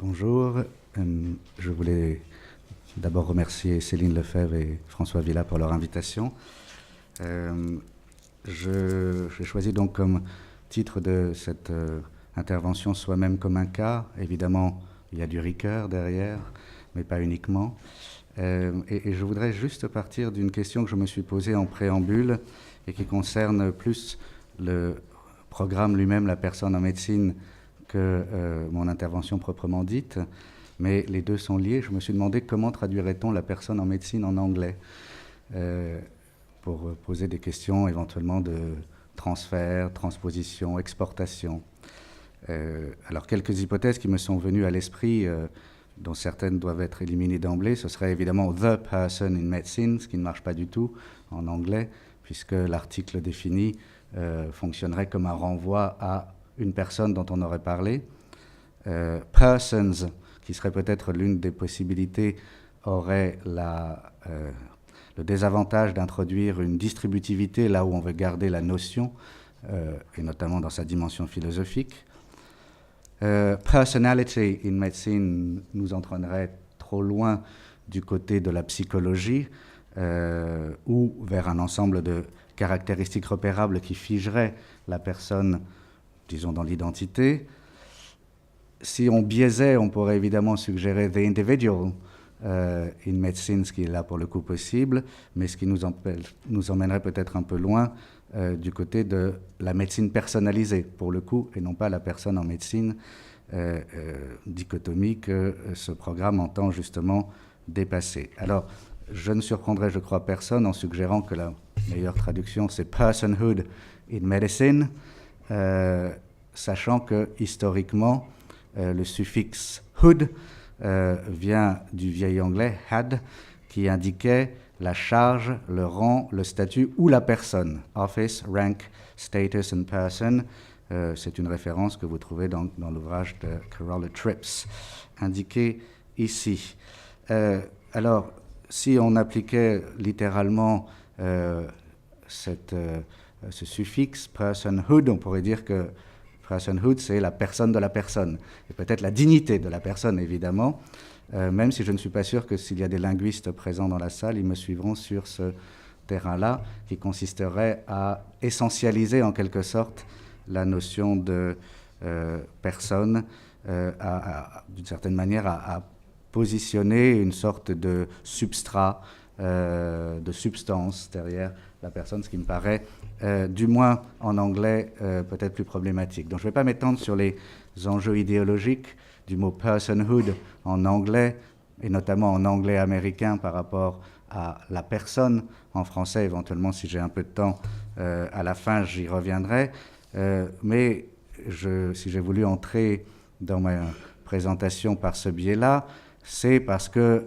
Bonjour, je voulais d'abord remercier Céline Lefebvre et François Villa pour leur invitation. J'ai choisi donc comme titre de cette intervention Soi-même comme un cas. Évidemment, il y a du Ricoeur derrière, mais pas uniquement. Et je voudrais juste partir d'une question que je me suis posée en préambule et qui concerne plus le programme lui-même, la personne en médecine, que mon intervention proprement dite, mais les deux sont liés. Je me suis demandé comment traduirait-on la personne en médecine en anglais pour poser des questions éventuellement de transfert, transposition, exportation. Alors quelques hypothèses qui me sont venues à l'esprit, dont certaines doivent être éliminées d'emblée, ce serait évidemment the person in medicine, ce qui ne marche pas du tout en anglais, puisque l'article défini fonctionnerait comme un renvoi à une personne dont on aurait parlé. Persons, qui serait peut-être l'une des possibilités, aurait le désavantage d'introduire une distributivité là où on veut garder la notion, et notamment dans sa dimension philosophique. Personality in medicine nous entraînerait trop loin du côté de la psychologie ou vers un ensemble de caractéristiques repérables qui figeraient la personne, disons, dans l'identité. Si on biaisait, on pourrait évidemment suggérer the individual in medicine, ce qui est là pour le coup possible, mais ce qui nous emmènerait peut-être un peu loin du côté de la médecine personnalisée, pour le coup, et non pas la personne en médecine, dichotomie que ce programme entend justement dépasser. Alors, je ne surprendrai, je crois, personne en suggérant que la meilleure traduction, c'est personhood in medicine, sachant que, historiquement, le suffixe hood vient du vieil anglais had, qui indiquait la charge, le rang, le statut ou la personne. Office, rank, status and person. C'est une référence que vous trouvez dans l'ouvrage de Carolla Trips, indiqué ici. Alors, si on appliquait littéralement ce suffixe personhood, on pourrait dire que personhood, c'est la personne de la personne, et peut-être la dignité de la personne, évidemment, même si je ne suis pas sûr que s'il y a des linguistes présents dans la salle, ils me suivront sur ce terrain-là, qui consisterait à essentialiser en quelque sorte la notion de personne, d'une certaine manière à positionner une sorte de substrat, de substance derrière la personne, ce qui me paraît, du moins en anglais, peut-être plus problématique. Donc je ne vais pas m'étendre sur les enjeux idéologiques du mot personhood en anglais, et notamment en anglais américain par rapport à la personne en français, éventuellement si j'ai un peu de temps à la fin, j'y reviendrai. Mais si j'ai voulu entrer dans ma présentation par ce biais-là, c'est parce que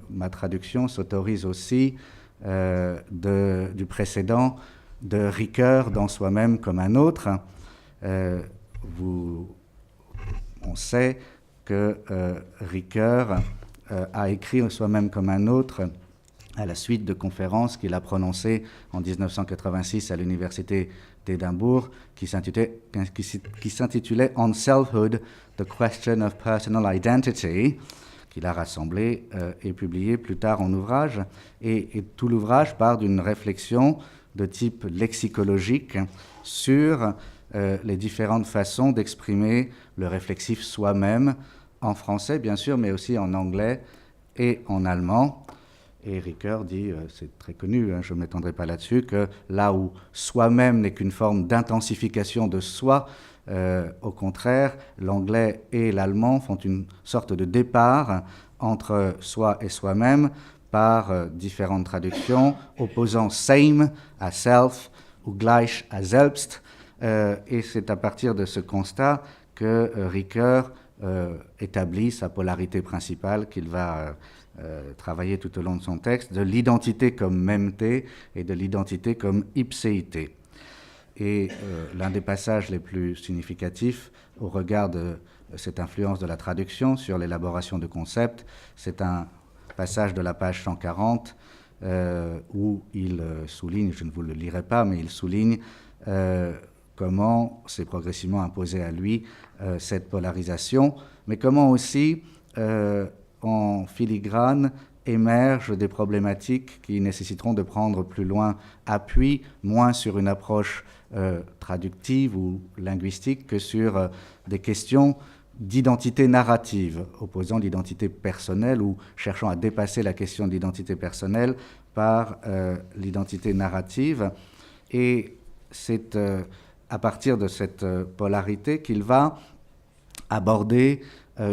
ma traduction s'autorise aussi du précédent de Ricoeur dans Soi-même comme un autre. On sait que Ricoeur a écrit Soi-même comme un autre à la suite de conférences qu'il a prononcées en 1986 à l'université d'Édimbourg, qui s'intitulait On Selfhood, The Question of Personal Identity, qu'il a rassemblé et publié plus tard en ouvrage. Et tout l'ouvrage part d'une réflexion de type lexicologique sur les différentes façons d'exprimer le réflexif soi-même, en français bien sûr, mais aussi en anglais et en allemand. Et Ricoeur dit, c'est très connu, je ne m'étendrai pas là-dessus, que là où soi-même n'est qu'une forme d'intensification de soi, au contraire, l'anglais et l'allemand font une sorte de départ entre soi et soi-même par différentes traductions, opposant same à self ou gleich à selbst. Et c'est à partir de ce constat que Ricoeur établit sa polarité principale qu'il va travailler tout au long de son texte, de l'identité comme mêmeté et de l'identité comme ipséité. Et l'un des passages les plus significatifs au regard de cette influence de la traduction sur l'élaboration de concepts, c'est un passage de la page 140 où il souligne, je ne vous le lirai pas, mais il souligne comment s'est progressivement imposée à lui cette polarisation, mais comment aussi, en filigrane, émergent des problématiques qui nécessiteront de prendre plus loin appui, moins sur une approche traductive ou linguistique que sur des questions d'identité narrative, opposant l'identité personnelle ou cherchant à dépasser la question de l'identité personnelle par l'identité narrative. Et c'est à partir de cette polarité qu'il va aborder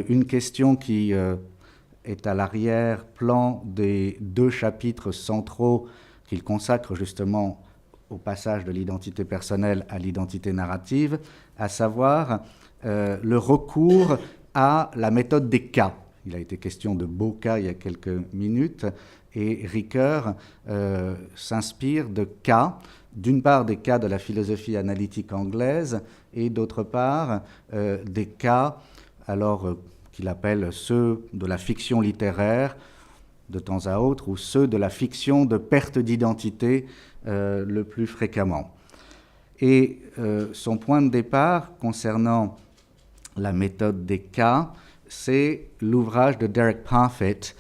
une question qui est à l'arrière-plan des 2 chapitres centraux qu'il consacre justement au passage de l'identité personnelle à l'identité narrative, à savoir le recours à la méthode des cas. Il a été question de beaux cas il y a quelques minutes, et Ricoeur s'inspire de cas, d'une part des cas de la philosophie analytique anglaise, et d'autre part des cas, alors qu'il appelle ceux de la fiction littéraire de temps à autre, ou ceux de la fiction de perte d'identité le plus fréquemment. Et son point de départ concernant la méthode des cas, c'est l'ouvrage de Derek Parfit,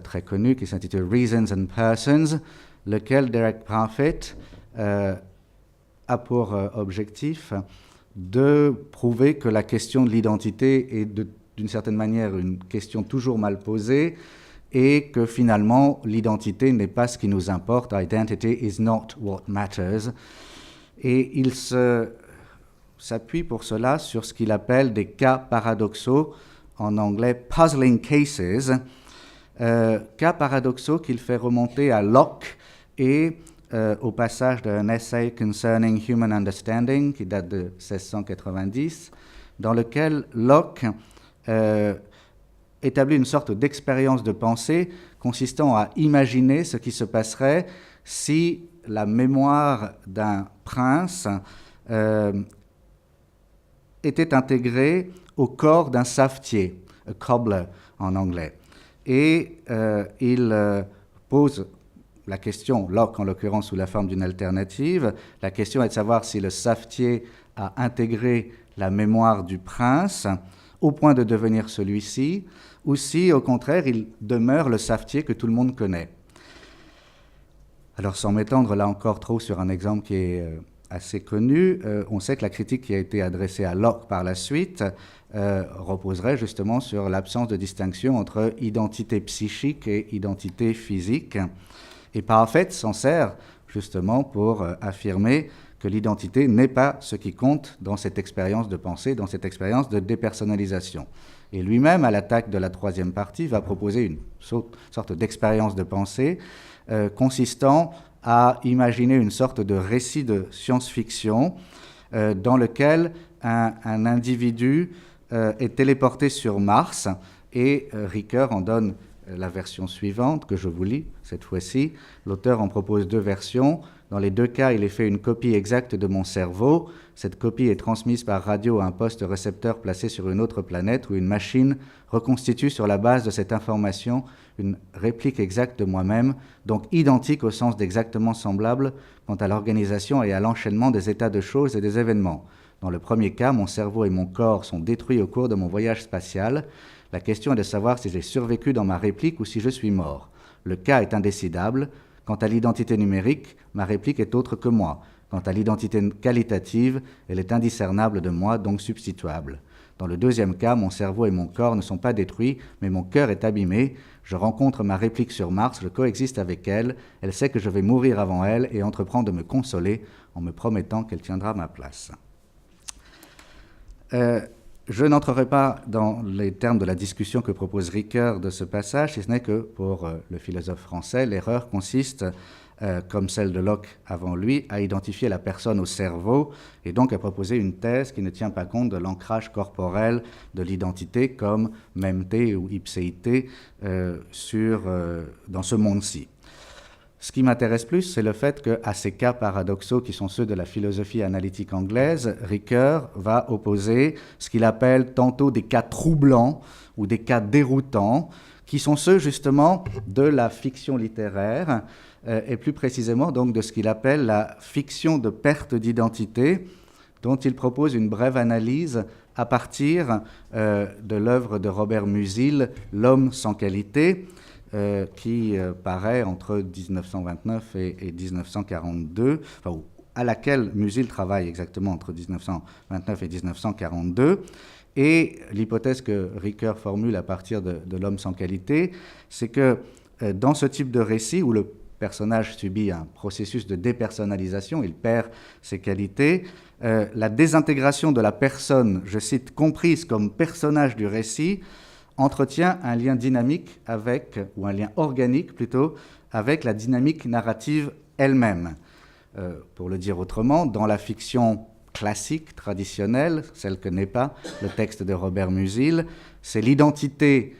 très connu, qui s'intitule Reasons and Persons, lequel Derek Parfit a pour objectif de prouver que la question de l'identité est d'une certaine manière une question toujours mal posée, et que finalement l'identité n'est pas ce qui nous importe. Identity is not what matters. Et il s'appuie pour cela sur ce qu'il appelle des cas paradoxaux, en anglais puzzling cases, cas paradoxaux qu'il fait remonter à Locke et au passage d'un essay concerning human understanding qui date de 1690, dans lequel Locke établit une sorte d'expérience de pensée consistant à imaginer ce qui se passerait si la mémoire d'un prince était intégrée au corps d'un savetier, a cobbler en anglais. Et il pose la question, Locke en l'occurrence sous la forme d'une alternative, la question est de savoir si le savetier a intégré la mémoire du prince au point de devenir celui-ci, ou si, au contraire, il demeure le savetier que tout le monde connaît. Alors, sans m'étendre là encore trop sur un exemple qui est assez connu, on sait que la critique qui a été adressée à Locke par la suite reposerait justement sur l'absence de distinction entre identité psychique et identité physique. Et Parfit s'en sert justement pour affirmer que l'identité n'est pas ce qui compte dans cette expérience de pensée, dans cette expérience de dépersonnalisation. Et lui-même, à l'attaque de la 3e partie, va proposer une sorte d'expérience de pensée consistant à imaginer une sorte de récit de science-fiction dans lequel un individu est téléporté sur Mars, et Ricoeur en donne la version suivante que je vous lis cette fois-ci. L'auteur en propose 2 versions. Dans les 2 cas, il est fait une copie exacte de mon cerveau. Cette copie est transmise par radio à un poste récepteur placé sur une autre planète où une machine reconstitue sur la base de cette information une réplique exacte de moi-même, donc identique au sens d'exactement semblable quant à l'organisation et à l'enchaînement des états de choses et des événements. Dans le premier cas, mon cerveau et mon corps sont détruits au cours de mon voyage spatial. La question est de savoir si j'ai survécu dans ma réplique ou si je suis mort. Le cas est indécidable. Quant à l'identité numérique, ma réplique est autre que moi. Quant à l'identité qualitative, elle est indiscernable de moi, donc substituable. Dans le 2e cas, mon cerveau et mon corps ne sont pas détruits, mais mon cœur est abîmé. Je rencontre ma réplique sur Mars, je coexiste avec elle. Elle sait que je vais mourir avant elle et entreprend de me consoler en me promettant qu'elle tiendra ma place. Je n'entrerai pas dans les termes de la discussion que propose Ricoeur de ce passage, si ce n'est que pour le philosophe français, l'erreur consiste, comme celle de Locke avant lui, à identifier la personne au cerveau et donc à proposer une thèse qui ne tient pas compte de l'ancrage corporel de l'identité comme memté ou ipséité dans ce monde-ci. Ce qui m'intéresse plus, c'est le fait qu'à ces cas paradoxaux qui sont ceux de la philosophie analytique anglaise, Ricoeur va opposer ce qu'il appelle tantôt des cas troublants ou des cas déroutants, qui sont ceux justement de la fiction littéraire, et plus précisément donc de ce qu'il appelle la fiction de perte d'identité, dont il propose une brève analyse à partir de l'œuvre de Robert Musil, L'homme sans qualité, qui paraît entre 1929 et 1942, enfin, à laquelle Musil travaille exactement entre 1929 et 1942. Et l'hypothèse que Ricoeur formule à partir de L'homme sans qualité, c'est que dans ce type de récit où le personnage subit un processus de dépersonnalisation, il perd ses qualités, la désintégration de la personne, je cite, comprise comme personnage du récit, entretient un lien dynamique avec, ou un lien organique plutôt, avec la dynamique narrative elle-même. Pour le dire autrement, dans la fiction classique, traditionnelle, celle que n'est pas le texte de Robert Musil, c'est l'identité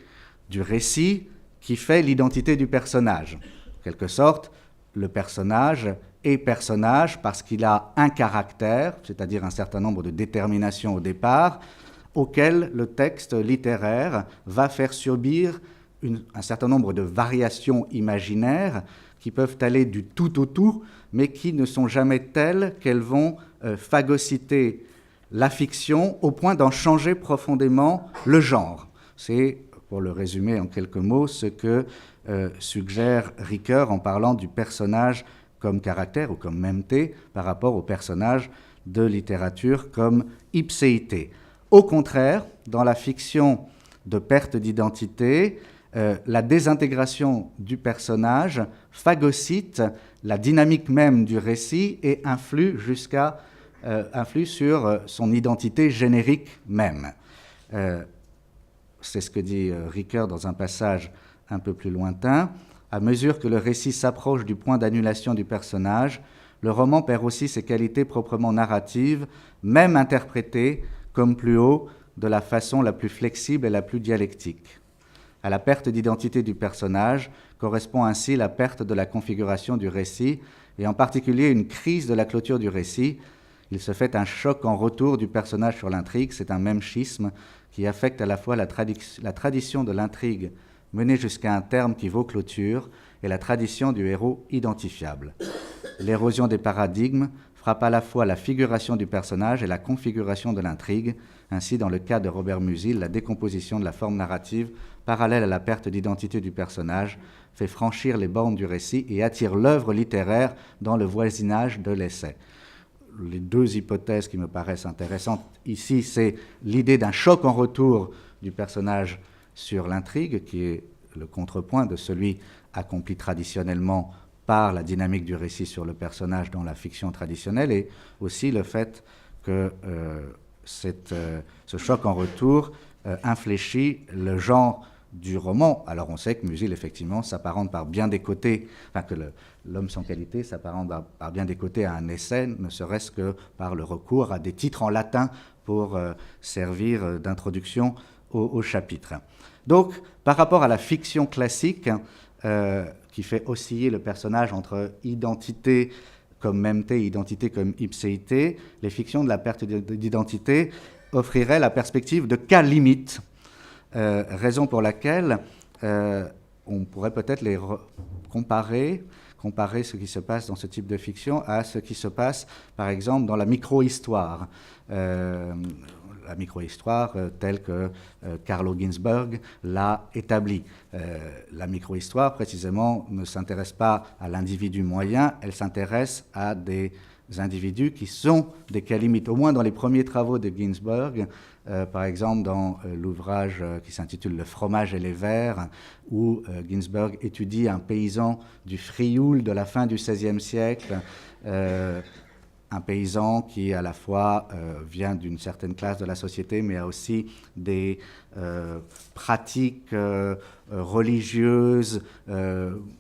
du récit qui fait l'identité du personnage. En quelque sorte, le personnage est personnage parce qu'il a un caractère, c'est-à-dire un certain nombre de déterminations au départ, auquel le texte littéraire va faire subir un certain nombre de variations imaginaires qui peuvent aller du tout au tout, mais qui ne sont jamais telles qu'elles vont phagocyter la fiction au point d'en changer profondément le genre. C'est, pour le résumer en quelques mots, ce que suggère Ricoeur en parlant du personnage comme caractère ou comme mêmeté par rapport au personnage de littérature comme ipséité. Au contraire, dans la fiction de perte d'identité, la désintégration du personnage phagocyte la dynamique même du récit et influe sur son identité générique même. C'est ce que dit Ricoeur dans un passage un peu plus lointain. À mesure que le récit s'approche du point d'annulation du personnage, le roman perd aussi ses qualités proprement narratives, même interprétées, comme plus haut, de la façon la plus flexible et la plus dialectique. À la perte d'identité du personnage correspond ainsi la perte de la configuration du récit, et en particulier une crise de la clôture du récit. Il se fait un choc en retour du personnage sur l'intrigue, c'est un même schisme qui affecte à la fois la tradition de l'intrigue menée jusqu'à un terme qui vaut clôture et la tradition du héros identifiable. L'érosion des paradigmes frappe à la fois la figuration du personnage et la configuration de l'intrigue. Ainsi, dans le cas de Robert Musil, la décomposition de la forme narrative, parallèle à la perte d'identité du personnage, fait franchir les bornes du récit et attire l'œuvre littéraire dans le voisinage de l'essai. Les deux hypothèses qui me paraissent intéressantes ici, c'est l'idée d'un choc en retour du personnage sur l'intrigue, qui est le contrepoint de celui accompli traditionnellement par la dynamique du récit sur le personnage dans la fiction traditionnelle, et aussi le fait que ce choc en retour infléchit le genre du roman. Alors on sait que Musil, effectivement, s'apparente par bien des côtés, enfin que L'homme sans qualité s'apparente par bien des côtés à un essai, ne serait-ce que par le recours à des titres en latin pour servir d'introduction au chapitre. Donc, par rapport à la fiction classique, qui fait osciller le personnage entre identité comme mêmeté, identité comme ipséité, les fictions de la perte d'identité offriraient la perspective de cas limites, raison pour laquelle on pourrait peut-être les comparer ce qui se passe dans ce type de fiction à ce qui se passe, par exemple, dans la micro-histoire. La micro-histoire telle que Carlo Ginzburg l'a établie. La micro-histoire, précisément, ne s'intéresse pas à l'individu moyen, elle s'intéresse à des individus qui sont des cas limites. Au moins dans les premiers travaux de Ginzburg, par exemple dans l'ouvrage qui s'intitule « Le fromage et les vers », où Ginzburg étudie un paysan du Frioul de la fin du XVIe siècle, un paysan qui à la fois vient d'une certaine classe de la société, mais a aussi des pratiques religieuses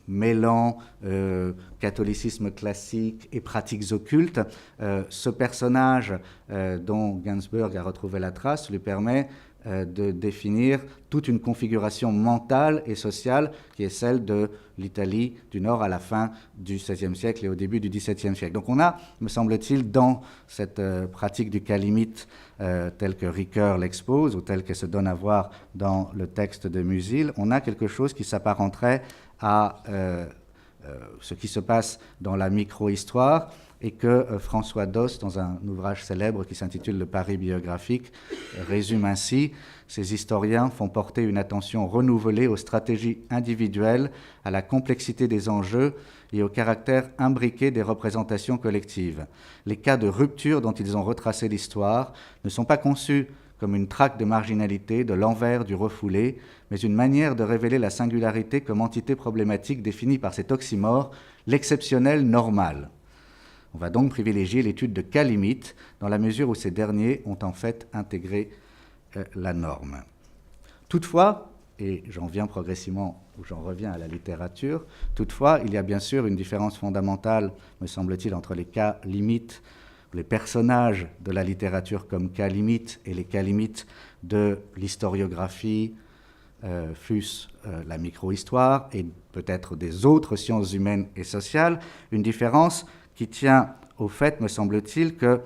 mêlant catholicisme classique et pratiques occultes. Ce personnage dont Ginzburg a retrouvé la trace lui permet de définir toute une configuration mentale et sociale qui est celle de l'Italie du Nord à la fin du XVIe siècle et au début du XVIIe siècle. Donc on a, me semble-t-il, dans cette pratique du cas limite telle que Ricoeur l'expose ou telle qu'elle se donne à voir dans le texte de Musil, on a quelque chose qui s'apparenterait à ce qui se passe dans la micro-histoire et que François Doss, dans un ouvrage célèbre qui s'intitule « Le Paris biographique », résume ainsi. Ces historiens font porter une attention renouvelée aux stratégies individuelles, à la complexité des enjeux et au caractère imbriqué des représentations collectives. Les cas de rupture dont ils ont retracé l'histoire ne sont pas conçus comme une traque de marginalité, de l'envers du refoulé, mais une manière de révéler la singularité comme entité problématique définie par cet oxymore, l'exceptionnel normal. On va donc privilégier l'étude de cas limites dans la mesure où ces derniers ont en fait intégré la norme. Toutefois, et j'en viens progressivement, ou j'en reviens à la littérature, toutefois, il y a bien sûr une différence fondamentale, me semble-t-il, entre les cas limites, les personnages de la littérature comme cas limites et les cas limites de l'historiographie, fût-ce la micro-histoire et peut-être des autres sciences humaines et sociales, une différence qui tient au fait, me semble-t-il, que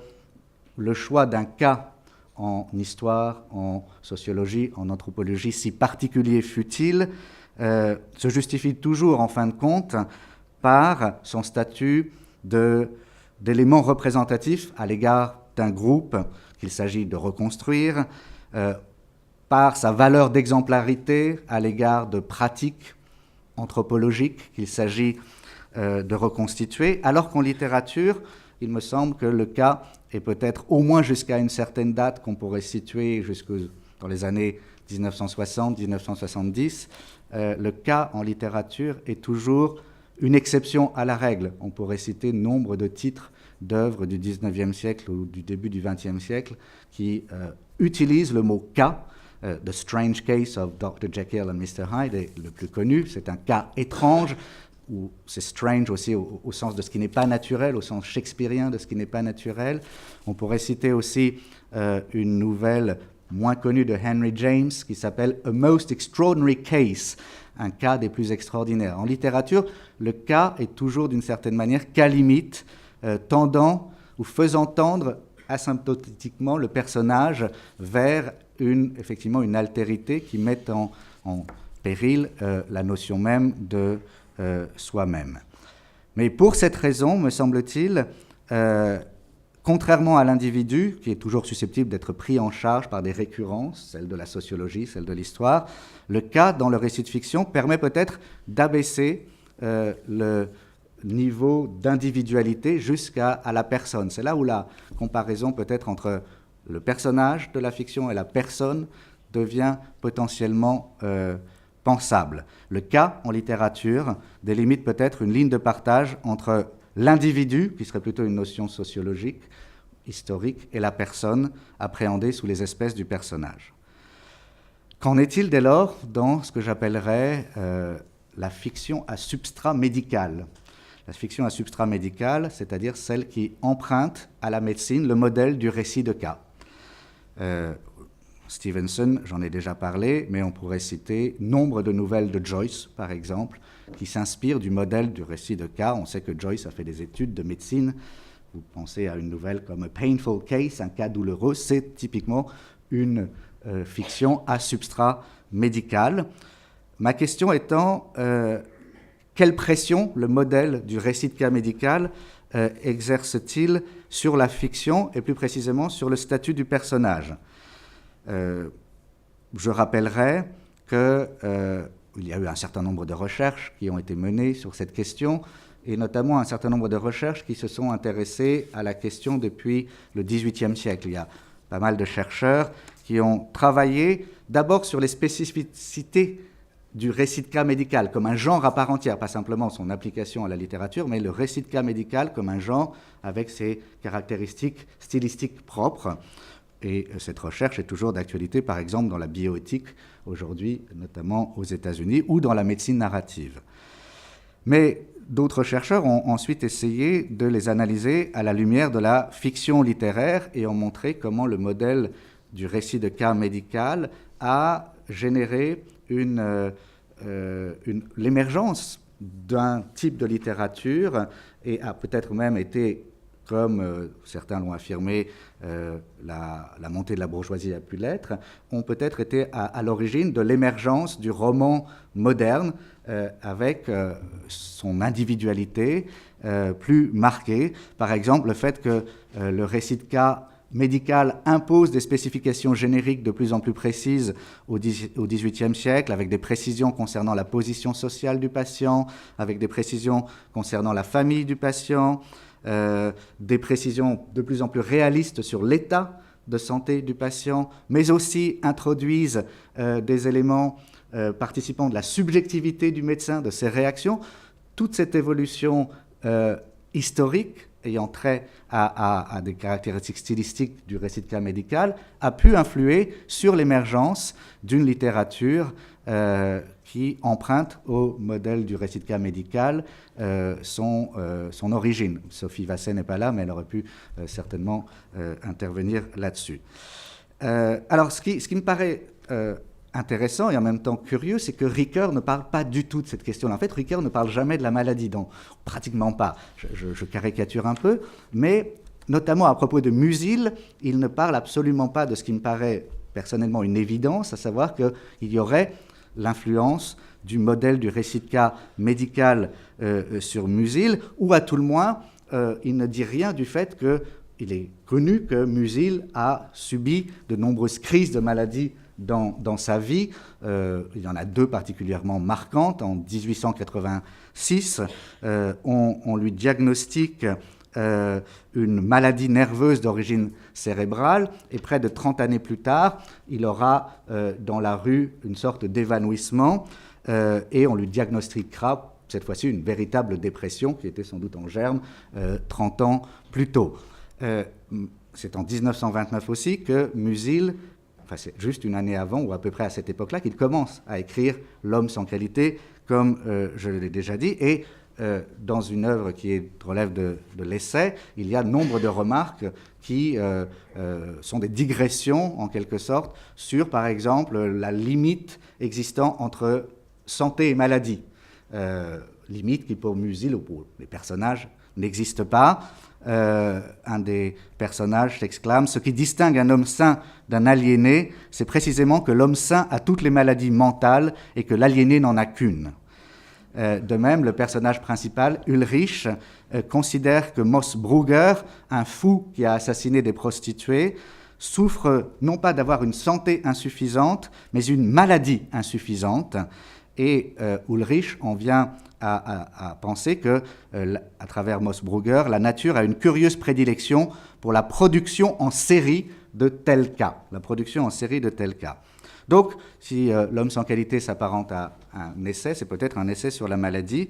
le choix d'un cas en histoire, en sociologie, en anthropologie, si particulier fût-il, se justifie toujours, en fin de compte, par son statut d'élément représentatif à l'égard d'un groupe qu'il s'agit de reconstruire, par sa valeur d'exemplarité à l'égard de pratiques anthropologiques qu'il s'agit de reconstituer, alors qu'en littérature, il me semble que le cas est peut-être au moins jusqu'à une certaine date qu'on pourrait situer jusque dans les années 1960-1970, le cas en littérature est toujours une exception à la règle. On pourrait citer nombre de titres d'œuvres du 19e siècle ou du début du 20e siècle qui utilisent le mot cas. The Strange Case of Dr. Jekyll and Mr. Hyde est le plus connu. C'est un cas étrange, ou c'est strange aussi au sens de ce qui n'est pas naturel, au sens shakespearien de ce qui n'est pas naturel. On pourrait citer aussi une nouvelle moins connue de Henry James qui s'appelle A Most Extraordinary Case, un cas des plus extraordinaires. En littérature, le cas est toujours d'une certaine manière cas limite, tendant ou faisant tendre asymptotiquement le personnage vers effectivement une altérité qui met en péril la notion même de soi-même. Mais pour cette raison, me semble-t-il, contrairement à l'individu, qui est toujours susceptible d'être pris en charge par des récurrences, celles de la sociologie, celles de l'histoire, le cas dans le récit de fiction permet peut-être d'abaisser le niveau d'individualité jusqu'à la personne. C'est là où la comparaison peut-être entre le personnage de la fiction et la personne devient potentiellement pensable. Le cas en littérature délimite peut-être une ligne de partage entre l'individu, qui serait plutôt une notion sociologique, historique, et la personne appréhendée sous les espèces du personnage. Qu'en est-il dès lors dans ce que j'appellerais la fiction à substrat médical ? La fiction à substrat médical, c'est-à-dire celle qui emprunte à la médecine le modèle du récit de cas. Stevenson, j'en ai déjà parlé, mais on pourrait citer nombre de nouvelles de Joyce, par exemple, qui s'inspirent du modèle du récit de cas. On sait que Joyce a fait des études de médecine. Vous pensez à une nouvelle comme A Painful Case, un cas douloureux, c'est typiquement une fiction à substrat médical. Ma question étant, quelle pression le modèle du récit de cas médical exerce-t-il sur la fiction et plus précisément sur le statut du personnage ? Je rappellerai qu'il y a eu un certain nombre de recherches qui ont été menées sur cette question, et notamment un certain nombre de recherches qui se sont intéressées à la question depuis le XVIIIe siècle. Il y a pas mal de chercheurs qui ont travaillé d'abord sur les spécificités du récit de cas médical comme un genre à part entière, pas simplement son application à la littérature, mais le récit de cas médical comme un genre avec ses caractéristiques stylistiques propres. Et cette recherche est toujours d'actualité, par exemple, dans la bioéthique, aujourd'hui, notamment aux États-Unis, ou dans la médecine narrative. Mais d'autres chercheurs ont ensuite essayé de les analyser à la lumière de la fiction littéraire et ont montré comment le modèle du récit de cas médical a généré l'émergence d'un type de littérature et a peut-être même été comme certains l'ont affirmé, la montée de la bourgeoisie a pu l'être, ont peut-être été à l'origine de l'émergence du roman moderne avec son individualité plus marquée. Par exemple, le fait que le récit de cas médical impose des spécifications génériques de plus en plus précises au XVIIIe siècle, avec des précisions concernant la position sociale du patient, avec des précisions concernant la famille du patient, des précisions de plus en plus réalistes sur l'état de santé du patient, mais aussi introduisent des éléments participant de la subjectivité du médecin, de ses réactions. Toute cette évolution historique ayant trait à des caractéristiques stylistiques du récit de cas médical, a pu influer sur l'émergence d'une littérature qui emprunte au modèle du récit de cas médical son origine. Sophie Vasset n'est pas là, mais elle aurait pu certainement intervenir là-dessus. Alors, ce qui me paraît intéressant et en même temps curieux, c'est que Ricoeur ne parle pas du tout de cette question-là. En fait, Ricoeur ne parle jamais de la maladie, donc pratiquement pas. Je caricature un peu, mais notamment à propos de Musil, il ne parle absolument pas de ce qui me paraît personnellement une évidence, à savoir qu'il y aurait l'influence du modèle du récit de cas médical sur Musil, ou à tout le moins, il ne dit rien du fait qu'il est connu que Musil a subi de nombreuses crises de maladies dans sa vie. Il y en a deux particulièrement marquantes. En 1886, on lui diagnostique une maladie nerveuse d'origine cérébrale, et près de 30 années plus tard, il aura dans la rue une sorte d'évanouissement, et on lui diagnostiquera cette fois-ci une véritable dépression qui était sans doute en germe 30 ans plus tôt. C'est en 1929 aussi que Musil, enfin c'est juste une année avant ou à peu près à cette époque-là, qu'il commence à écrire L'homme sans qualité, comme je l'ai déjà dit, et dans une œuvre qui relève de l'essai, il y a nombre de remarques qui sont des digressions, en quelque sorte, sur, par exemple, la limite existant entre santé et maladie. Limite qui, pour Musil ou pour les personnages, n'existe pas. Un des personnages s'exclame « Ce qui distingue un homme sain d'un aliéné, c'est précisément que l'homme sain a toutes les maladies mentales et que l'aliéné n'en a qu'une. » De même, le personnage principal, Ulrich, considère que Mossbrugger, un fou qui a assassiné des prostituées, souffre non pas d'avoir une santé insuffisante, mais une maladie insuffisante. Et Ulrich en vient à penser que, à travers Mossbrugger, la nature a une curieuse prédilection pour la production en série de tels cas. La production en série de tels cas. Donc, si L'homme sans qualité s'apparente à un essai, c'est peut-être un essai sur la maladie.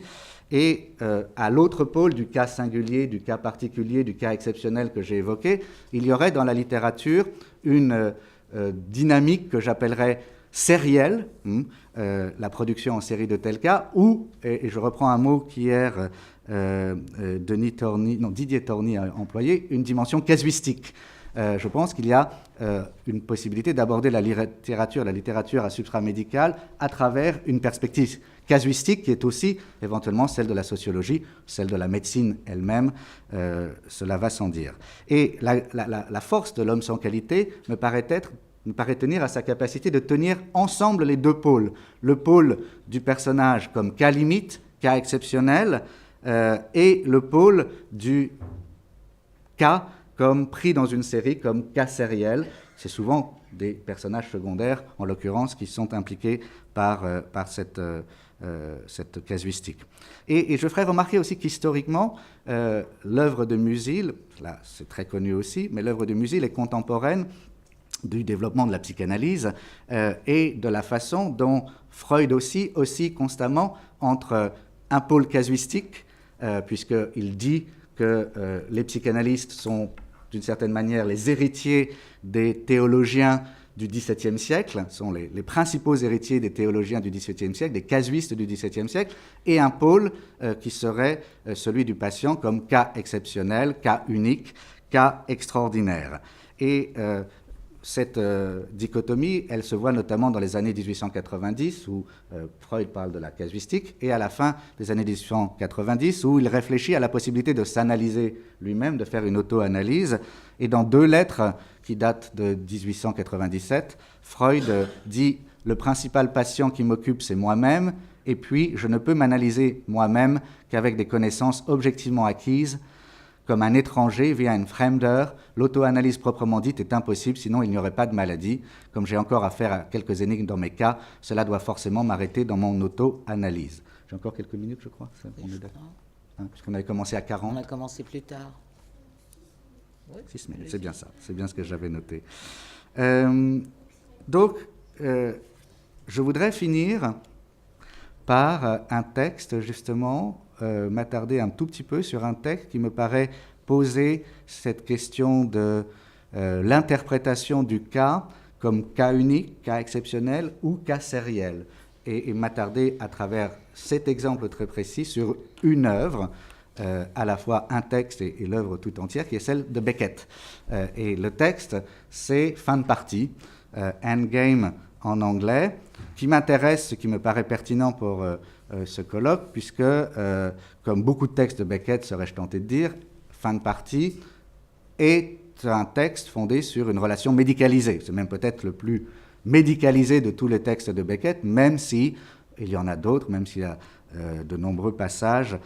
Et à l'autre pôle du cas singulier, du cas particulier, du cas exceptionnel que j'ai évoqué, il y aurait dans la littérature une dynamique que j'appellerais sérielle, la production en série de tels cas, ou, et je reprends un mot qu'hier Didier Torny a employé, une dimension casuistique. Je pense qu'il y a une possibilité d'aborder la littérature à substrat médical à travers une perspective casuistique qui est aussi éventuellement celle de la sociologie, celle de la médecine elle-même, cela va sans dire. Et la force de L'homme sans qualité me paraît tenir à sa capacité de tenir ensemble les deux pôles. Le pôle du personnage comme cas limite, cas exceptionnel, et le pôle du cas comme pris dans une série, comme cas sériel. C'est souvent des personnages secondaires, en l'occurrence, qui sont impliqués par cette casuistique. Et je ferai remarquer aussi qu'historiquement, l'œuvre de Musil, là c'est très connu aussi, mais l'œuvre de Musil est contemporaine du développement de la psychanalyse et de la façon dont Freud aussi oscille constamment entre un pôle casuistique, puisqu'il dit que les psychanalystes sont d'une certaine manière les héritiers des théologiens du XVIIe siècle, sont les principaux héritiers des théologiens du XVIIe siècle, des casuistes du XVIIe siècle, et un pôle qui serait celui du patient comme cas exceptionnel, cas unique, cas extraordinaire. Et cette dichotomie, elle se voit notamment dans les années 1890, où Freud parle de la casuistique, et à la fin des années 1890, où il réfléchit à la possibilité de s'analyser lui-même, de faire une auto-analyse. Et dans 2 lettres qui datent de 1897, Freud dit « Le principal patient qui m'occupe, c'est moi-même, et puis je ne peux m'analyser moi-même qu'avec des connaissances objectivement acquises. Comme un étranger via un Fremder, l'auto-analyse proprement dite est impossible, sinon il n'y aurait pas de maladie. Comme j'ai encore affaire à quelques énigmes dans mes cas, cela doit forcément m'arrêter dans mon auto-analyse. » J'ai encore quelques minutes, je crois. On est d'accord, hein, puisqu'on avait commencé à 40. On a commencé plus tard. Oui, 6 minutes, c'est bien ça. C'est bien ce que j'avais noté. Donc, je voudrais finir par un texte, justement, m'attarder un tout petit peu sur un texte qui me paraît poser cette question de l'interprétation du cas comme cas unique, cas exceptionnel ou cas sériel, et m'attarder à travers cet exemple très précis sur une œuvre, à la fois un texte et l'œuvre tout entière, qui est celle de Beckett. Et le texte, c'est Fin de partie, Endgame en anglais, qui m'intéresse, ce qui me paraît pertinent pour ce colloque, puisque, comme beaucoup de textes de Beckett, serais-je tenté de dire, Fin de partie est un texte fondé sur une relation médicalisée. C'est même peut-être le plus médicalisé de tous les textes de Beckett, même si il y en a d'autres, même s'il y a de nombreux passages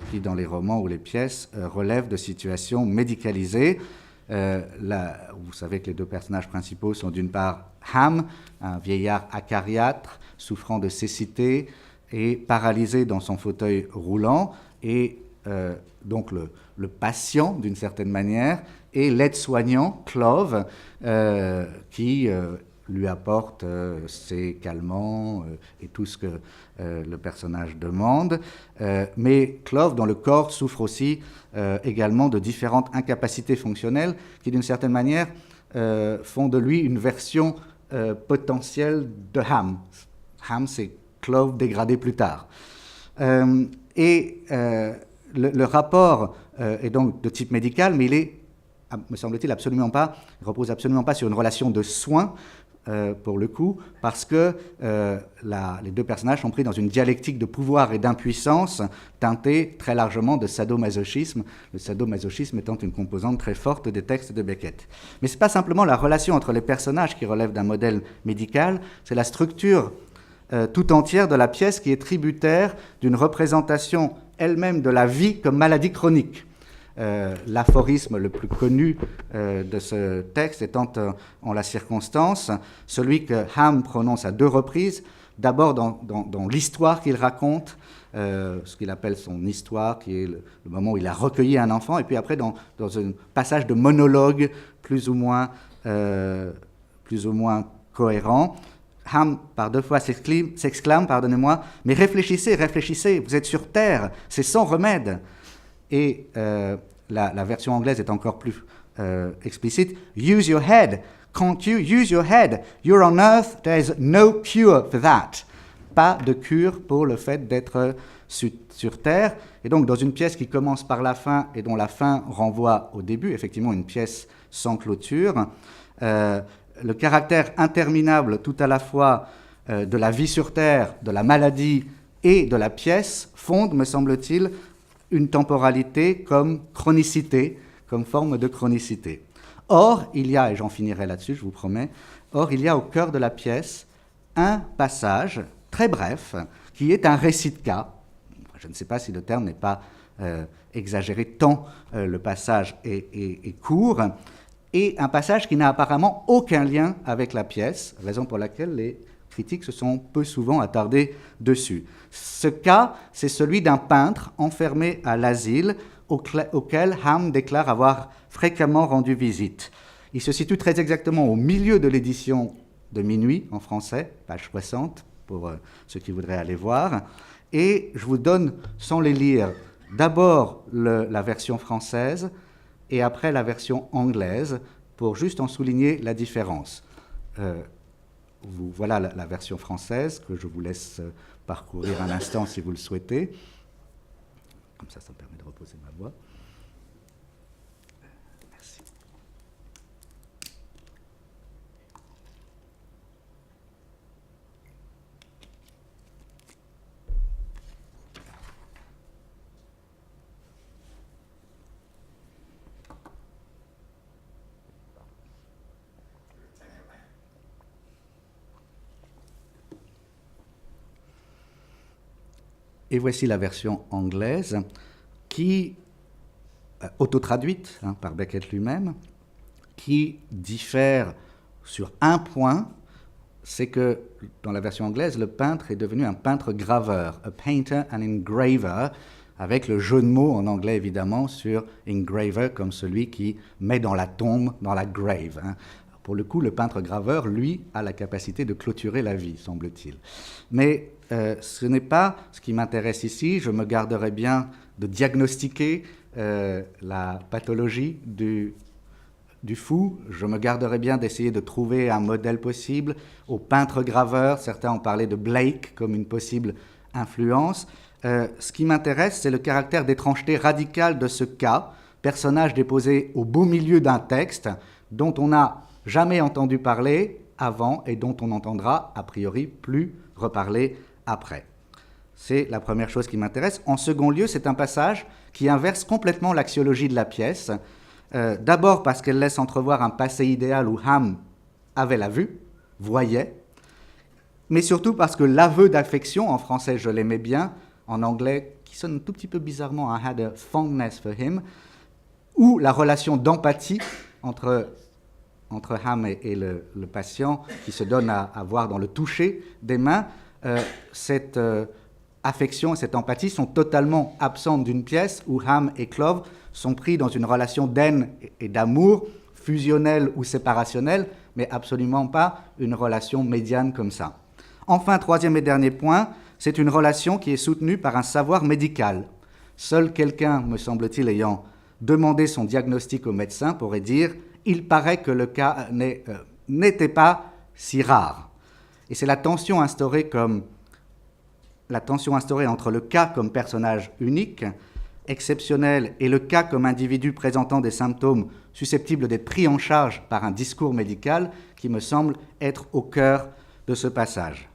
qui, dans les romans ou les pièces, relèvent de situations médicalisées. Là, vous savez que les 2 personnages principaux sont d'une part Ham, un vieillard acariâtre, souffrant de cécité et paralysé dans son fauteuil roulant, et donc le patient d'une certaine manière, et l'aide-soignant, Clove, qui lui apporte ses calmants et tout ce que le personnage demande. Mais Clove, dont le corps souffre aussi également de différentes incapacités fonctionnelles qui, d'une certaine manière, font de lui une version potentielle de Ham. Ham, c'est Clove dégradé plus tard. Le rapport est donc de type médical, mais il est, me semble-t-il, il repose absolument pas sur une relation de soins, pour le coup, parce que les 2 personnages sont pris dans une dialectique de pouvoir et d'impuissance teintée très largement de sadomasochisme, le sadomasochisme étant une composante très forte des textes de Beckett. Mais ce n'est pas simplement la relation entre les personnages qui relève d'un modèle médical, c'est la structure tout entière de la pièce qui est tributaire d'une représentation elle-même de la vie comme maladie chronique. L'aphorisme le plus connu de ce texte étant en la circonstance celui que Ham prononce à 2 reprises, d'abord dans l'histoire qu'il raconte, ce qu'il appelle son histoire, qui est le moment où il a recueilli un enfant, et puis après dans un passage de monologue plus ou moins cohérent. Ham, par 2 fois, s'exclame, pardonnez-moi, « Mais réfléchissez, réfléchissez, vous êtes sur Terre, c'est sans remède !» Et la version anglaise est encore plus explicite. « Use your head, can't you? Use your head. You're on Earth, there is no cure for that. » Pas de cure pour le fait d'être sur Terre. Et donc, dans une pièce qui commence par la fin et dont la fin renvoie au début, effectivement une pièce sans clôture, le caractère interminable tout à la fois de la vie sur Terre, de la maladie et de la pièce fonde, me semble-t-il, une temporalité comme chronicité, comme forme de chronicité. Or, il y a, et j'en finirai là-dessus, je vous promets, or, il y a au cœur de la pièce un passage très bref qui est un récit de cas. Je ne sais pas si le terme n'est pas exagéré tant le passage est court, et un passage qui n'a apparemment aucun lien avec la pièce, raison pour laquelle les critiques se sont peu souvent attardés dessus. Ce cas, c'est celui d'un peintre enfermé à l'asile auquel Ham déclare avoir fréquemment rendu visite. Il se situe très exactement au milieu de l'édition de Minuit en français, page 60, pour ceux qui voudraient aller voir. Et je vous donne, sans les lire, d'abord la version française et après la version anglaise, pour juste en souligner la différence. Voilà la version française, que je vous laisse parcourir un instant si vous le souhaitez. Comme ça me permet de reposer ma voix. Merci. Et voici la version anglaise qui, autotraduite par Beckett lui-même, qui diffère sur un point, c'est que dans la version anglaise, le peintre est devenu un peintre graveur, a painter and engraver, avec le jeu de mots en anglais évidemment sur engraver comme celui qui met dans la tombe, dans la grave. Pour le coup, le peintre graveur, lui, a la capacité de clôturer la vie, semble-t-il. Mais ce n'est pas ce qui m'intéresse ici. Je me garderai bien de diagnostiquer la pathologie du fou. Je me garderai bien d'essayer de trouver un modèle possible. Au peintre graveur, certains ont parlé de Blake comme une possible influence. Ce qui m'intéresse, c'est le caractère d'étrangeté radicale de ce cas, personnage déposé au beau milieu d'un texte dont on n'a jamais entendu parler avant et dont on n'entendra a priori plus reparler après. C'est la première chose qui m'intéresse. En second lieu, c'est un passage qui inverse complètement l'axiologie de la pièce. D'abord parce qu'elle laisse entrevoir un passé idéal où Ham avait la vue, voyait, mais surtout parce que l'aveu d'affection, en français je l'aimais bien, en anglais qui sonne un tout petit peu bizarrement, I had a fondness for him, ou la relation d'empathie entre Ham et le patient qui se donne à voir dans le toucher des mains, cette affection et cette empathie sont totalement absentes d'une pièce où Ham et Clove sont pris dans une relation d'haine et d'amour, fusionnelle ou séparationnelle, mais absolument pas une relation médiane comme ça. Enfin, troisième et dernier point, c'est une relation qui est soutenue par un savoir médical. Seul quelqu'un, me semble-t-il, ayant demandé son diagnostic au médecin pourrait dire « il paraît que le cas n'était pas si rare ». Et c'est la tension instaurée entre le cas comme personnage unique, exceptionnel, et le cas comme individu présentant des symptômes susceptibles d'être pris en charge par un discours médical qui me semble être au cœur de ce passage.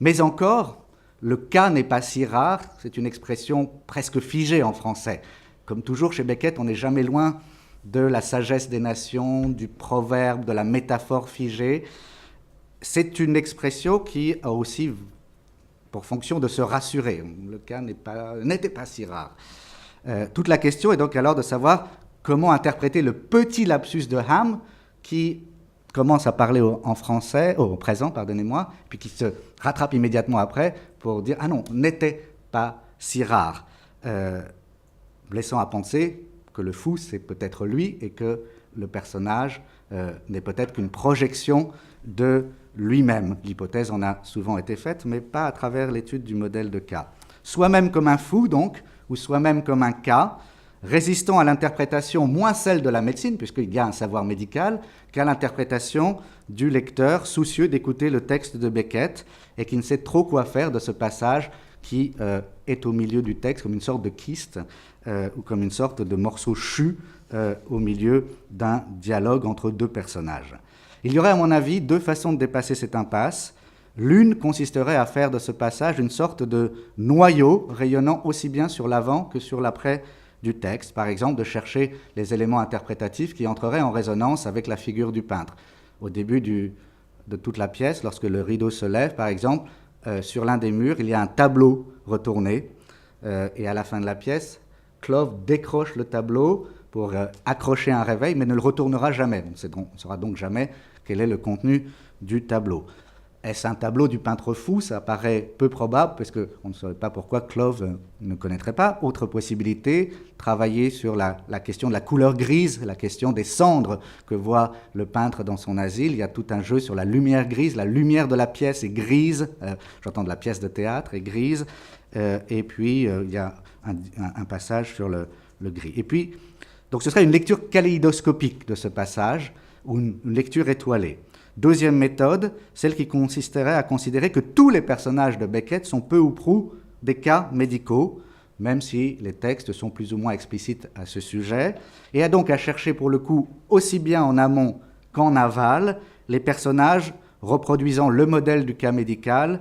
Mais encore, le cas n'est pas si rare, c'est une expression presque figée en français. Comme toujours chez Beckett, on n'est jamais loin de la sagesse des nations, du proverbe, de la métaphore figée. C'est une expression qui a aussi pour fonction de se rassurer. Le cas n'était pas si rare. Toute la question est donc alors de savoir comment interpréter le petit lapsus de Ham qui commence à parler en français, au présent, pardonnez-moi, puis qui se rattrape immédiatement après pour dire « Ah non, n'était pas si rare », laissant à penser que le fou, c'est peut-être lui et que le personnage n'est peut-être qu'une projection de lui-même. L'hypothèse en a souvent été faite, mais pas à travers l'étude du modèle de cas. Soi-même comme un fou, donc, ou soi-même comme un cas, résistant à l'interprétation moins celle de la médecine, puisqu'il y a un savoir médical, qu'à l'interprétation du lecteur soucieux d'écouter le texte de Beckett et qui ne sait trop quoi faire de ce passage qui est au milieu du texte comme une sorte de kyste ou comme une sorte de morceau chu au milieu d'un dialogue entre deux personnages. Il y aurait, à mon avis, deux façons de dépasser cette impasse. L'une consisterait à faire de ce passage une sorte de noyau rayonnant aussi bien sur l'avant que sur l'après du texte, par exemple de chercher les éléments interprétatifs qui entreraient en résonance avec la figure du peintre. Au début de toute la pièce, lorsque le rideau se lève, par exemple, sur l'un des murs, il y a un tableau retourné, et à la fin de la pièce, Clove décroche le tableau pour accrocher un réveil, mais ne le retournera jamais. On ne saura donc jamais quel est le contenu du tableau. Est-ce un tableau du peintre fou? Ça paraît peu probable, parce qu'on ne saurait pas pourquoi Clove ne connaîtrait pas. Autre possibilité, travailler sur la question de la couleur grise, la question des cendres que voit le peintre dans son asile. Il y a tout un jeu sur la lumière grise. La lumière de la pièce est grise, j'entends de la pièce de théâtre, est grise. Et puis, il y a un passage sur le gris. Et puis, donc ce serait une lecture kaléidoscopique de ce passage, ou une lecture étoilée. Deuxième méthode, celle qui consisterait à considérer que tous les personnages de Beckett sont peu ou prou des cas médicaux, même si les textes sont plus ou moins explicites à ce sujet, et à donc à chercher pour le coup, aussi bien en amont qu'en aval, les personnages reproduisant le modèle du cas médical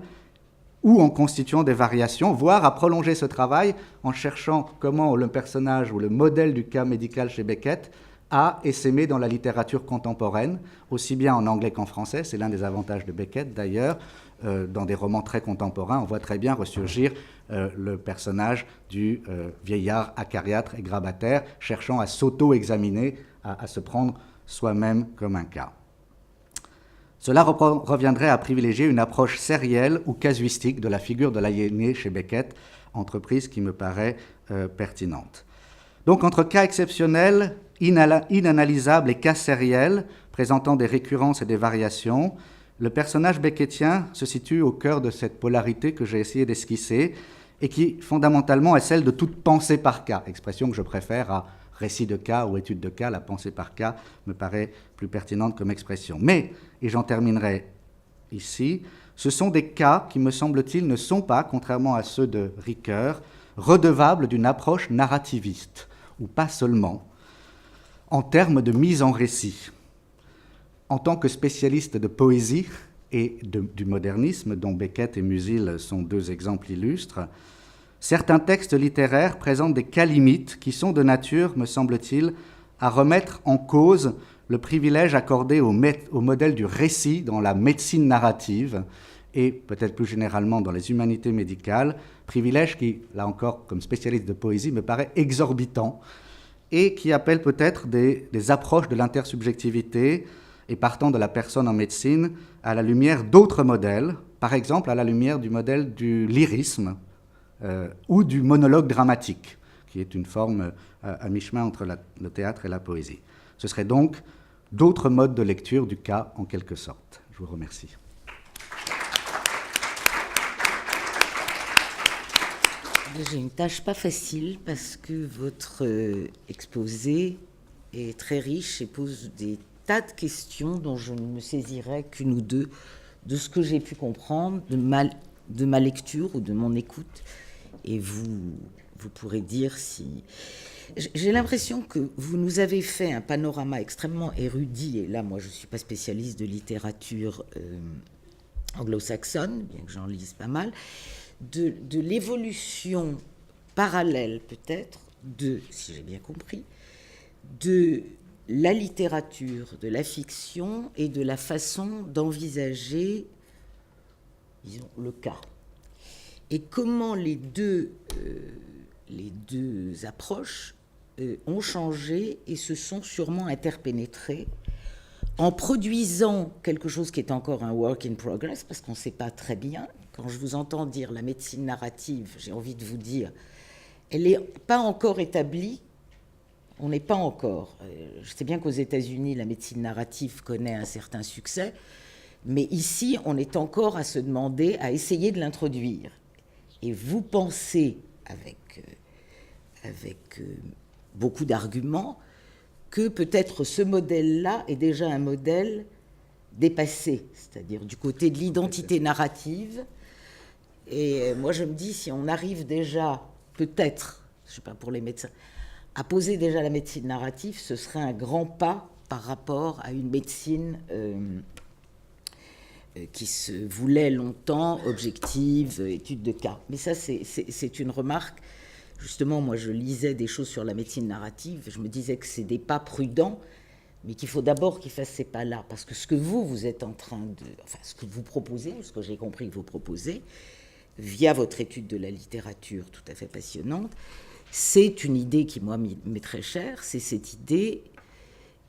ou en constituant des variations, voire à prolonger ce travail en cherchant comment le personnage ou le modèle du cas médical chez Beckett a essaimé dans la littérature contemporaine, aussi bien en anglais qu'en français. C'est l'un des avantages de Beckett d'ailleurs. Dans des romans très contemporains, on voit très bien ressurgir le personnage du vieillard acariâtre et grabataire, cherchant à s'auto-examiner, à se prendre soi-même comme un cas. Cela reviendrait à privilégier une approche sérielle ou casuistique de la figure de l'aliéné chez Beckett, entreprise qui me paraît pertinente. Donc entre cas exceptionnels, inanalysables et cas sériels, présentant des récurrences et des variations, le personnage beckettien se situe au cœur de cette polarité que j'ai essayé d'esquisser et qui, fondamentalement, est celle de toute pensée par cas, expression que je préfère à récit de cas ou étude de cas. La pensée par cas me paraît plus pertinente comme expression. Mais, et j'en terminerai ici, ce sont des cas qui, me semble-t-il, ne sont pas, contrairement à ceux de Ricoeur, redevables d'une approche narrativiste, ou pas seulement, en termes de mise en récit. En tant que spécialiste de poésie et du modernisme, dont Beckett et Musil sont deux exemples illustres, certains textes littéraires présentent des cas limites qui sont de nature, me semble-t-il, à remettre en cause le privilège accordé au modèle du récit dans la médecine narrative et peut-être plus généralement dans les humanités médicales, privilège qui, là encore, comme spécialiste de poésie, me paraît exorbitant et qui appelle peut-être des approches de l'intersubjectivité et partant de la personne en médecine à la lumière d'autres modèles, par exemple à la lumière du modèle du lyrisme ou du monologue dramatique, qui est une forme à mi-chemin entre le théâtre et la poésie. Ce serait donc d'autres modes de lecture du cas, en quelque sorte. Je vous remercie. J'ai une tâche pas facile parce que votre exposé est très riche et pose des tas de questions dont je ne me saisirai qu'une ou deux de ce que j'ai pu comprendre de ma lecture ou de mon écoute. Et vous pourrez dire si... J'ai l'impression que vous nous avez fait un panorama extrêmement érudit, et là, moi, je ne suis pas spécialiste de littérature anglo-saxonne, bien que j'en lise pas mal, de l'évolution parallèle, peut-être, si j'ai bien compris, de la littérature, de la fiction et de la façon d'envisager, disons, le cas. Et comment les deux approches ont changé et se sont sûrement interpénétrées en produisant quelque chose qui est encore un work in progress, parce qu'on ne sait pas très bien. Quand je vous entends dire la médecine narrative, j'ai envie de vous dire, elle n'est pas encore établie. On n'est pas encore. Je sais bien qu'aux États-Unis, la médecine narrative connaît un certain succès, mais ici, on est encore à se demander, à essayer de l'introduire. Et vous pensez, avec beaucoup d'arguments, que peut-être ce modèle-là est déjà un modèle dépassé, c'est-à-dire du côté de l'identité narrative. Et moi, je me dis, si on arrive déjà, peut-être, je ne sais pas pour les médecins, à poser déjà la médecine narrative, ce serait un grand pas par rapport à une médecine qui se voulait longtemps objective, étude de cas. Mais ça, c'est une remarque. Justement, moi, je lisais des choses sur la médecine narrative. Je me disais que c'est des pas prudents, mais qu'il faut d'abord qu'ils fassent ces pas-là. Parce que ce que vous êtes en train de... Enfin, ce que vous proposez, ou ce que j'ai compris que vous proposez, via votre étude de la littérature tout à fait passionnante, c'est une idée qui, moi, m'est très chère. C'est cette idée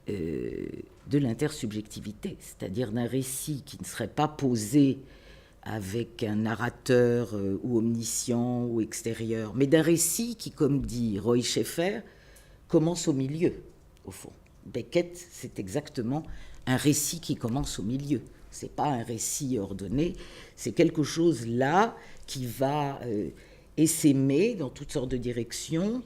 de l'intersubjectivité, c'est-à-dire d'un récit qui ne serait pas posé avec un narrateur ou omniscient ou extérieur, mais d'un récit qui, comme dit Roy Schaeffer, commence au milieu, au fond. Beckett, c'est exactement un récit qui commence au milieu. Ce n'est pas un récit ordonné, c'est quelque chose là qui va essaimer dans toutes sortes de directions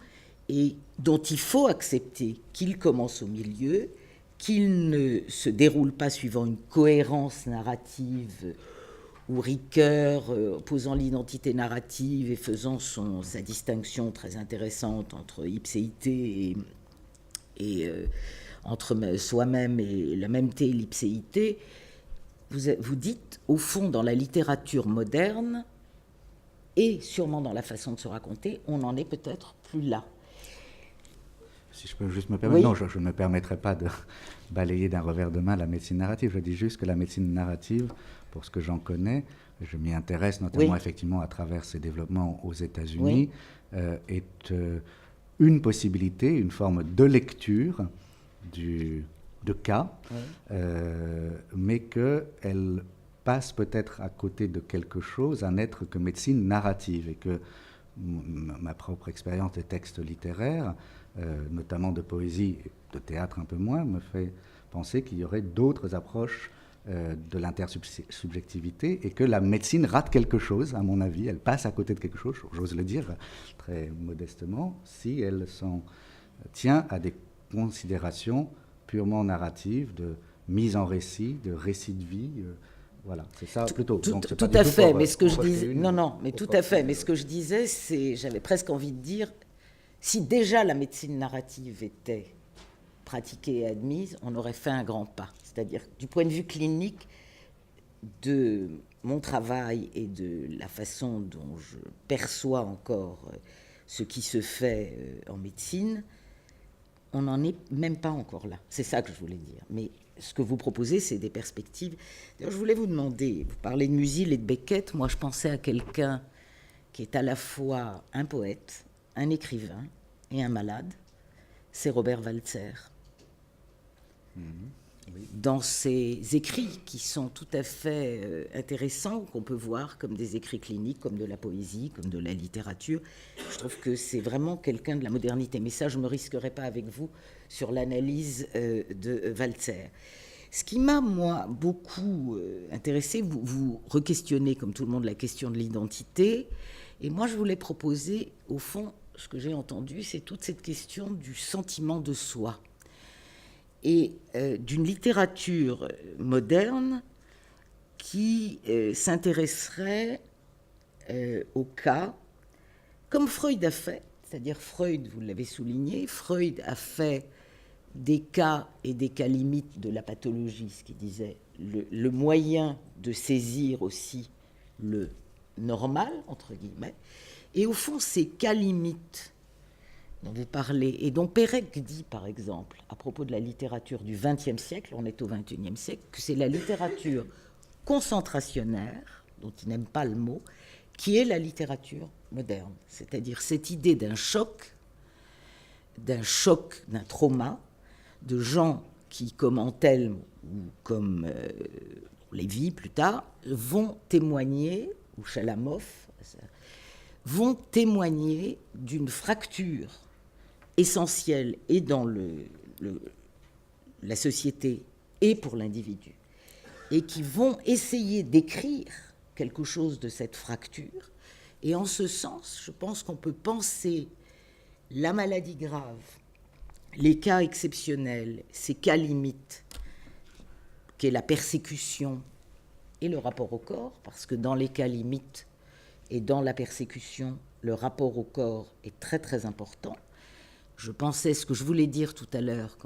et dont il faut accepter qu'il commence au milieu, qu'il ne se déroule pas suivant une cohérence narrative où Ricoeur, posant l'identité narrative et faisant sa distinction très intéressante entre ipséité et entre soi-même et la mêmeté et l'ipséité, vous dites, au fond, dans la littérature moderne, et sûrement dans la façon de se raconter, on n'en est peut-être plus là. Si je peux juste me permettre, Oui. non, je ne me permettrai pas de balayer d'un revers de main la médecine narrative. Je dis juste que la médecine narrative, pour ce que j'en connais, je m'y intéresse notamment Oui. effectivement à travers ses développements aux États-Unis, Oui. est une possibilité, une forme de lecture de cas, Oui. mais qu'elle passe peut-être à côté de quelque chose, à n'être que médecine narrative, et que ma propre expérience des textes littéraires, notamment de poésie, de théâtre un peu moins, me fait penser qu'il y aurait d'autres approches de l'intersubjectivité et que la médecine rate quelque chose, à mon avis. Elle passe à côté de quelque chose, j'ose le dire très modestement, si elle s'en tient à des considérations purement narratives, de mise en récit, de récit de vie. Voilà, c'est ça plutôt. Donc, tout à fait, mais ce que je disais, non, mais tout à fait, mais ce que je disais, c'est, j'avais presque envie de dire, si déjà la médecine narrative était pratiquée et admise, on aurait fait un grand pas. C'est-à-dire, du point de vue clinique, de mon travail et de la façon dont je perçois encore ce qui se fait en médecine, on n'en est même pas encore là. C'est ça que je voulais dire. Mais ce que vous proposez, c'est des perspectives. D'ailleurs, je voulais vous demander, vous parlez de Musil et de Beckett, moi je pensais à quelqu'un qui est à la fois un poète, un écrivain et un malade, c'est Robert Walzer. Oui. Dans ses écrits qui sont tout à fait intéressants, qu'on peut voir comme des écrits cliniques, comme de la poésie, comme de la littérature, je trouve que c'est vraiment quelqu'un de la modernité. Mais ça, je ne me risquerai pas avec vous sur l'analyse de Walzer. Ce qui m'a, moi, beaucoup intéressé, vous re-questionnez, comme tout le monde, la question de l'identité. Et moi, je voulais proposer, au fond, ce que j'ai entendu, c'est toute cette question du sentiment de soi. Et d'une littérature moderne qui s'intéresserait au cas, comme Freud a fait, c'est-à-dire Freud, vous l'avez souligné, Freud a fait des cas et des cas limites de la pathologie, ce qu'il disait, le moyen de saisir aussi le normal, entre guillemets, et au fond, ces cas limites dont vous parlez, et dont Pérec dit, par exemple, à propos de la littérature du XXe siècle, on est au XXIe siècle, que c'est la littérature concentrationnaire, dont il n'aime pas le mot, qui est la littérature moderne. C'est-à-dire cette idée d'un choc, d'un trauma, de gens qui, comme Antelme ou comme Lévy plus tard, vont témoigner, ou Chalamov, vont témoigner d'une fracture essentielle et dans la société et pour l'individu, et qui vont essayer d'écrire quelque chose de cette fracture. Et en ce sens, je pense qu'on peut penser la maladie grave, les cas exceptionnels, ces cas limites, qu'est la persécution et le rapport au corps, parce que dans les cas limites et dans la persécution, le rapport au corps est très très important. Je pensais, ce que je voulais dire tout à l'heure,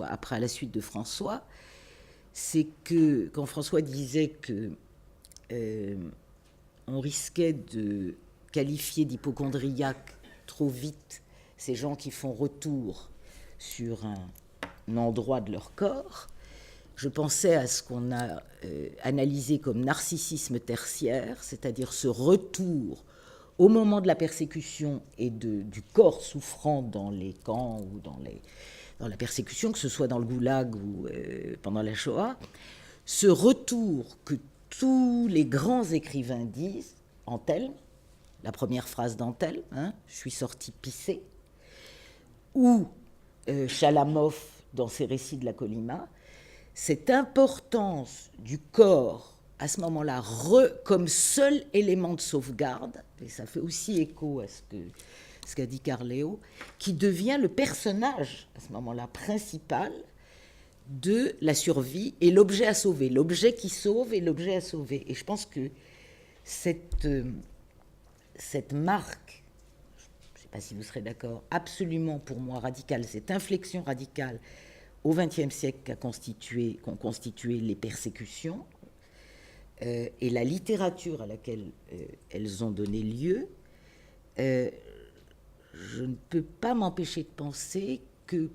après à la suite de François, c'est que quand François disait que on risquait de qualifier d'hypocondriaques trop vite ces gens qui font retour sur un endroit de leur corps, je pensais à ce qu'on a analysé comme narcissisme tertiaire, c'est-à-dire ce retour au moment de la persécution et du corps souffrant dans les camps ou dans la persécution, que ce soit dans le goulag ou pendant la Shoah, ce retour que tous les grands écrivains disent, Antelme, la première phrase d'Antelme, je suis sorti pisser, ou Chalamov dans ses récits de la Colima, cette importance du corps à ce moment-là comme seul élément de sauvegarde, et ça fait aussi écho à ce qu'a dit Carléo, qui devient le personnage à ce moment-là principal de la survie et l'objet à sauver, l'objet qui sauve et l'objet à sauver. Et je pense que cette marque, je ne sais pas si vous serez d'accord, absolument pour moi radicale, cette inflexion radicale au XXe siècle qu'ont constitué les persécutions et la littérature à laquelle elles ont donné lieu, je ne peux pas m'empêcher de penser que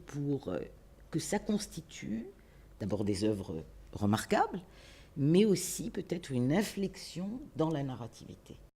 que ça constitue d'abord des œuvres remarquables, mais aussi peut-être une inflexion dans la narrativité.